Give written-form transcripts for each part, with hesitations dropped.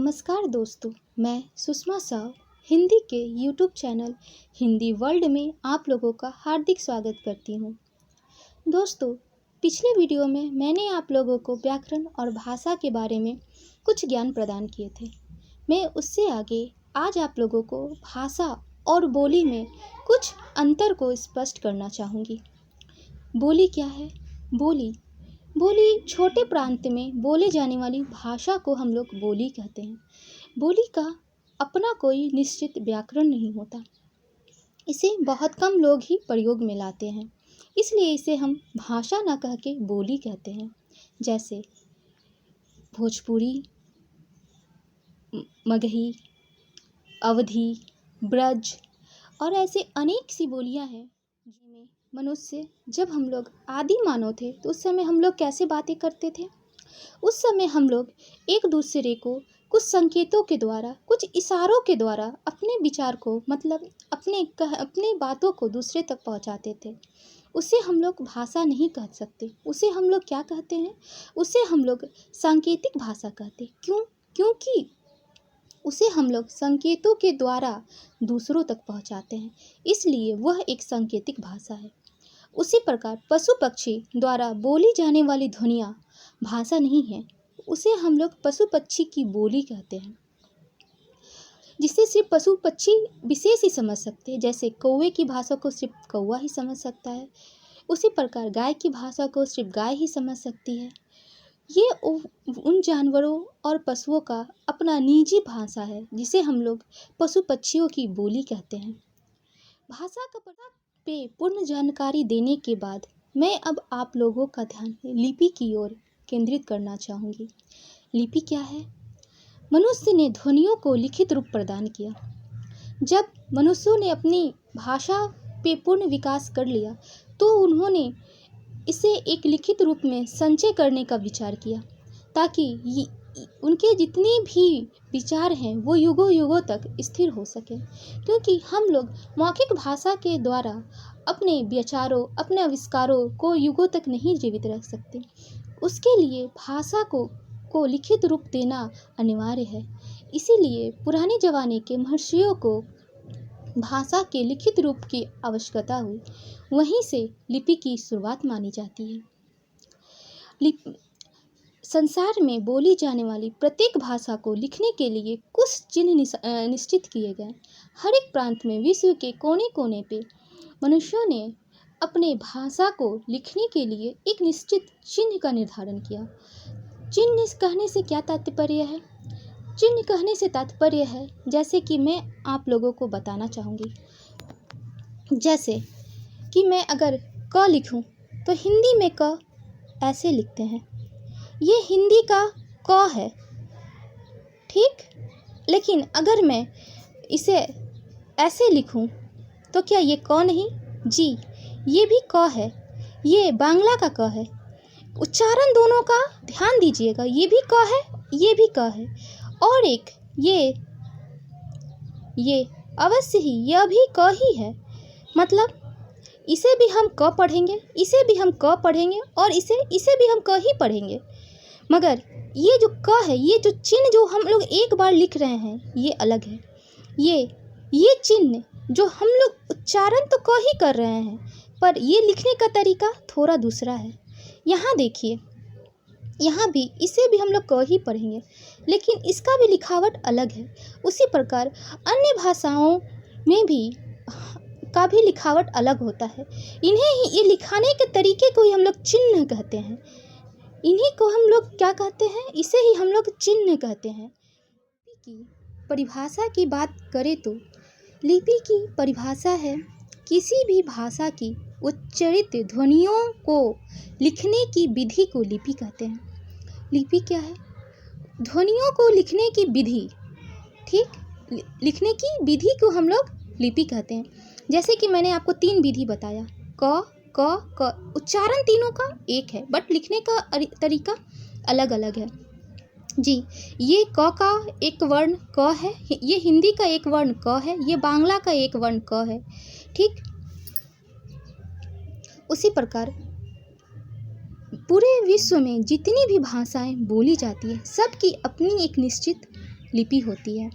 नमस्कार दोस्तों, मैं सुषमा साव हिंदी के यूट्यूब चैनल हिंदी वर्ल्ड में आप लोगों का हार्दिक स्वागत करती हूँ। दोस्तों, पिछले वीडियो में मैंने आप लोगों को व्याकरण और भाषा के बारे में कुछ ज्ञान प्रदान किए थे। मैं उससे आगे आज आप लोगों को भाषा और बोली में कुछ अंतर को स्पष्ट करना चाहूँगी। बोली क्या है? बोली छोटे प्रांत में बोले जाने वाली भाषा को हम लोग बोली कहते हैं। बोली का अपना कोई निश्चित व्याकरण नहीं होता। इसे बहुत कम लोग ही प्रयोग में लाते हैं, इसलिए इसे हम भाषा ना कह के बोली कहते हैं। जैसे भोजपुरी, मगही, अवधी, ब्रज और ऐसे अनेक सी बोलियां हैं जिनमें मनुष्य, जब हम लोग आदि मानव थे तो उस समय हम लोग कैसे बातें करते थे? उस समय हम लोग एक दूसरे को कुछ संकेतों के द्वारा, कुछ इशारों के द्वारा अपने विचार को, मतलब अपने बातों को दूसरे तक पहुंचाते थे। उसे हम लोग भाषा नहीं कह सकते। उसे हम लोग क्या कहते हैं? उसे हम लोग सांकेतिक भाषा कहते। क्यों? क्योंकि उसे हम लोग संकेतों के द्वारा दूसरों तक पहुंचाते हैं, इसलिए वह एक सांकेतिक भाषा है। उसी प्रकार पशु पक्षी द्वारा बोली जाने वाली ध्वनियाँ भाषा नहीं है, उसे हम लोग पशु पक्षी की बोली कहते हैं, जिसे सिर्फ पशु पक्षी विशेष ही समझ सकते हैं। जैसे कौवे की भाषा को सिर्फ कौवा ही समझ सकता है, उसी प्रकार गाय की भाषा को सिर्फ गाय ही समझ सकती है। ये उन जानवरों और पशुओं का अपना निजी भाषा है, जिसे हम लोग पशु पक्षियों की बोली कहते हैं। भाषा का पे पूर्ण जानकारी देने के बाद मैं अब आप लोगों का ध्यान लिपि की ओर केंद्रित करना चाहूँगी। लिपि क्या है? मनुष्य ने ध्वनियों को लिखित रूप प्रदान किया। जब मनुष्यों ने अपनी भाषा पे पूर्ण विकास कर लिया तो उन्होंने इसे एक लिखित रूप में संचय करने का विचार किया, ताकि उनके जितने भी विचार हैं वो युगों युगों तक स्थिर हो सके। क्योंकि हम लोग मौखिक भाषा के द्वारा अपने विचारों, अपने आविष्कारों को युगों तक नहीं जीवित रख सकते। उसके लिए भाषा को लिखित रूप देना अनिवार्य है। इसीलिए पुराने ज़माने के महर्षियों को भाषा के लिखित रूप की आवश्यकता हुई। वहीं से लिपि की शुरुआत मानी जाती है। संसार में बोली जाने वाली प्रत्येक भाषा को लिखने के लिए कुछ चिन्ह निश्चित किए गए। हर एक प्रांत में विश्व के कोने कोने पे मनुष्यों ने अपने भाषा को लिखने के लिए एक निश्चित चिन्ह का निर्धारण किया। चिन्ह कहने से क्या तात्पर्य है? चिन्ह कहने से तात्पर्य है, जैसे कि मैं आप लोगों को बताना चाहूँगी। जैसे कि मैं अगर क लिखूं तो हिंदी में क ऐसे लिखते हैं, ये हिंदी का क है, ठीक। लेकिन अगर मैं इसे ऐसे लिखूं तो क्या ये क नहीं? जी, ये भी क है, ये बांग्ला का क है। उच्चारण दोनों का ध्यान दीजिएगा, ये भी क है, ये भी क है। और एक ये अवश्य ही यह भी क ही है। मतलब इसे भी हम क पढ़ेंगे, इसे भी हम क पढ़ेंगे और इसे भी हम क ही पढ़ेंगे। मगर ये जो क है, ये जो चिन्ह जो हम लोग एक बार लिख रहे हैं, ये अलग है। ये चिन्ह जो हम लोग उच्चारण तो क ही कर रहे हैं, पर ये लिखने का तरीका थोड़ा दूसरा है। यहाँ देखिए, यहाँ भी इसे भी हम लोग क ही पढ़ेंगे, लेकिन इसका भी लिखावट अलग है। उसी प्रकार अन्य भाषाओं में भी का भी लिखावट अलग होता है। इन्हें ही, ये लिखाने के तरीके को ही हम लोग चिन्ह कहते हैं। इन्हीं को हम लोग क्या कहते हैं? इसे ही हम लोग चिन्ह कहते हैं। लिपि की परिभाषा की बात करें तो लिपि की परिभाषा है किसी भी भाषा की उच्चारित ध्वनियों को लिखने की विधि को लिपि कहते हैं। लिपि क्या है? ध्वनियों को लिखने की विधि, ठीक। लिखने की विधि को हम लोग लिपि कहते हैं। जैसे कि मैंने आपको 3 विधि बताया, क क क। उच्चारण तीनों का एक है, बट लिखने का तरीका अलग अलग है। जी, ये क का एक वर्ण क है, ये हिंदी का एक वर्ण क है, ये बांग्ला का एक वर्ण क है, ठीक। उसी प्रकार पूरे विश्व में जितनी भी भाषाएं बोली जाती है, सबकी अपनी एक निश्चित लिपि होती है।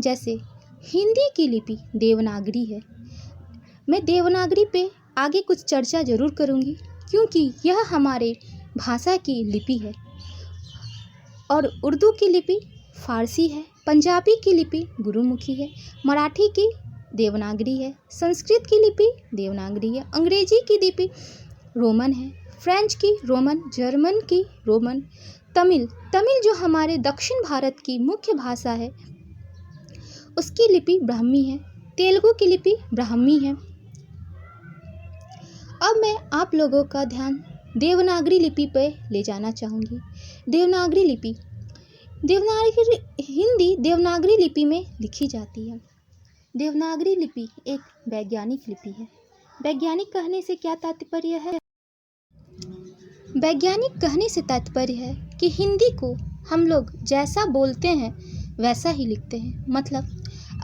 जैसे हिंदी की लिपि देवनागरी है। मैं देवनागरी पे आगे कुछ चर्चा ज़रूर करूँगी, क्योंकि यह हमारे भाषा की लिपि है। और उर्दू की लिपि फारसी है, पंजाबी की लिपि गुरुमुखी है, मराठी की देवनागरी है, संस्कृत की लिपि देवनागरी है, अंग्रेजी की लिपि रोमन है, फ्रेंच की रोमन, जर्मन की रोमन, तमिल जो हमारे दक्षिण भारत की मुख्य भाषा है उसकी लिपि ब्राह्मी है, तेलुगु की लिपि ब्राह्मी है। अब मैं आप लोगों का ध्यान देवनागरी लिपि पर ले जाना चाहूँगी। देवनागरी लिपि हिंदी देवनागरी लिपि में लिखी जाती है। देवनागरी लिपि एक वैज्ञानिक लिपि है। वैज्ञानिक कहने से क्या तात्पर्य है? वैज्ञानिक कहने से तात्पर्य है कि हिंदी को हम लोग जैसा बोलते हैं वैसा ही लिखते हैं। मतलब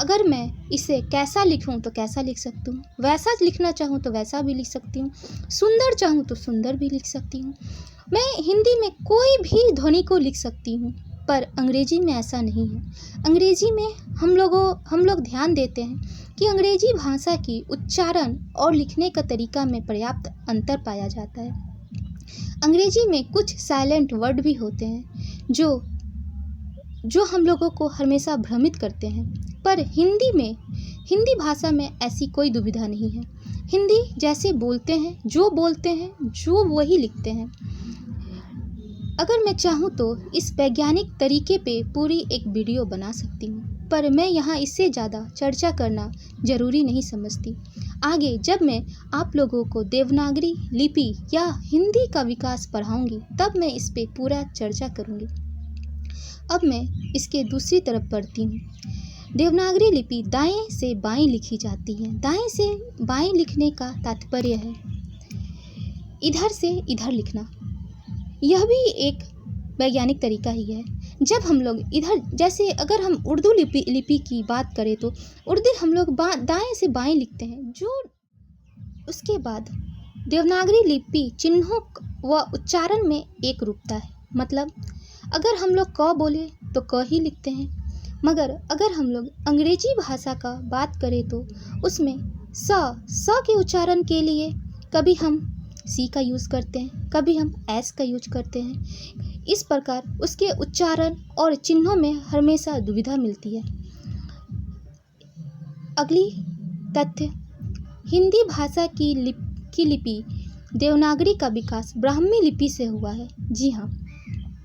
अगर मैं इसे कैसा लिखूं तो कैसा लिख सकती हूँ, वैसा लिखना चाहूँ तो वैसा भी लिख सकती हूँ, सुंदर चाहूँ तो सुंदर भी लिख सकती हूँ। मैं हिंदी में कोई भी ध्वनि को लिख सकती हूँ, पर अंग्रेजी में ऐसा नहीं है। अंग्रेजी में हम लोग ध्यान देते हैं कि अंग्रेजी भाषा की उच्चारण और लिखने का तरीका में पर्याप्त अंतर पाया जाता है। अंग्रेजी में कुछ साइलेंट वर्ड भी होते हैं जो हम लोगों को हमेशा भ्रमित करते हैं, पर हिंदी भाषा में ऐसी कोई दुविधा नहीं है। हिंदी जैसे बोलते हैं जो वही लिखते हैं। अगर मैं चाहूँ तो इस वैज्ञानिक तरीके पे पूरी एक वीडियो बना सकती हूँ, पर मैं यहाँ इससे ज़्यादा चर्चा करना ज़रूरी नहीं समझती। आगे जब मैं आप लोगों को देवनागरी लिपि या हिंदी का विकास पढ़ाऊँगी तब मैं इस पे पूरा चर्चा करूँगी। अब मैं इसके दूसरी तरफ बढ़ती हूँ। देवनागरी लिपि दाएं से बाएं लिखी जाती है। दाएं से बाएं लिखने का तात्पर्य है इधर से इधर लिखना। यह भी एक वैज्ञानिक तरीका ही है। जब हम लोग इधर, जैसे अगर हम उर्दू लिपि की बात करें तो उर्दू हम लोग दाएं से बाएं लिखते हैं। जो उसके बाद देवनागरी लिपि चिन्हों व उच्चारण में एक रूपता है। मतलब अगर हम लोग क बोले तो क ही लिखते हैं, मगर अगर हम लोग अंग्रेजी भाषा का बात करें तो उसमें स के उच्चारण के लिए कभी हम सी का यूज़ करते हैं, कभी हम एस का यूज करते हैं। इस प्रकार उसके उच्चारण और चिन्हों में हमेशा दुविधा मिलती है। अगली तथ्य, हिंदी भाषा की लिपि देवनागरी का विकास ब्राह्मी लिपि से हुआ है। जी हाँ,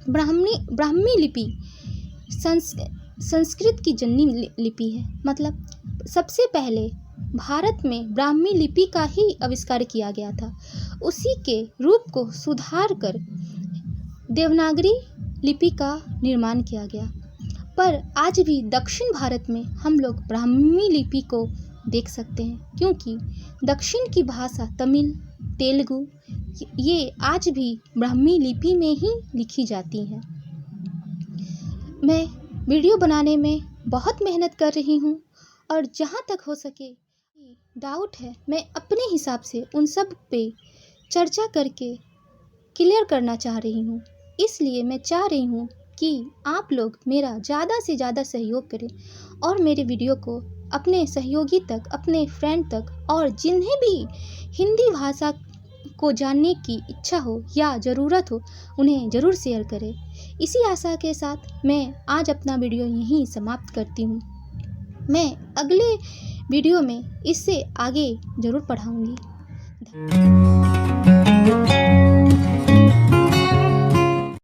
ब्राह्मी लिपि संस्कृत की जननी लिपि है। मतलब सबसे पहले भारत में ब्राह्मी लिपि का ही आविष्कार किया गया था। उसी के रूप को सुधार कर देवनागरी लिपि का निर्माण किया गया। पर आज भी दक्षिण भारत में हम लोग ब्राह्मी लिपि को देख सकते हैं, क्योंकि दक्षिण की भाषा तमिल, तेलुगु ये आज भी ब्राह्मी लिपि में ही लिखी जाती हैं। मैं वीडियो बनाने में बहुत मेहनत कर रही हूँ और जहाँ तक हो सके डाउट है मैं अपने हिसाब से उन सब पे चर्चा करके क्लियर करना चाह रही हूँ। इसलिए मैं चाह रही हूँ कि आप लोग मेरा ज़्यादा से ज़्यादा सहयोग करें और मेरे वीडियो को अपने सहयोगी तक, अपने फ्रेंड तक और जिन्हें भी हिंदी भाषा को जानने की इच्छा हो या ज़रूरत हो उन्हें ज़रूर शेयर करें। इसी आशा के साथ मैं आज अपना वीडियो यहीं समाप्त करती हूँ। मैं अगले वीडियो में इससे आगे ज़रूर पढ़ाऊँगी।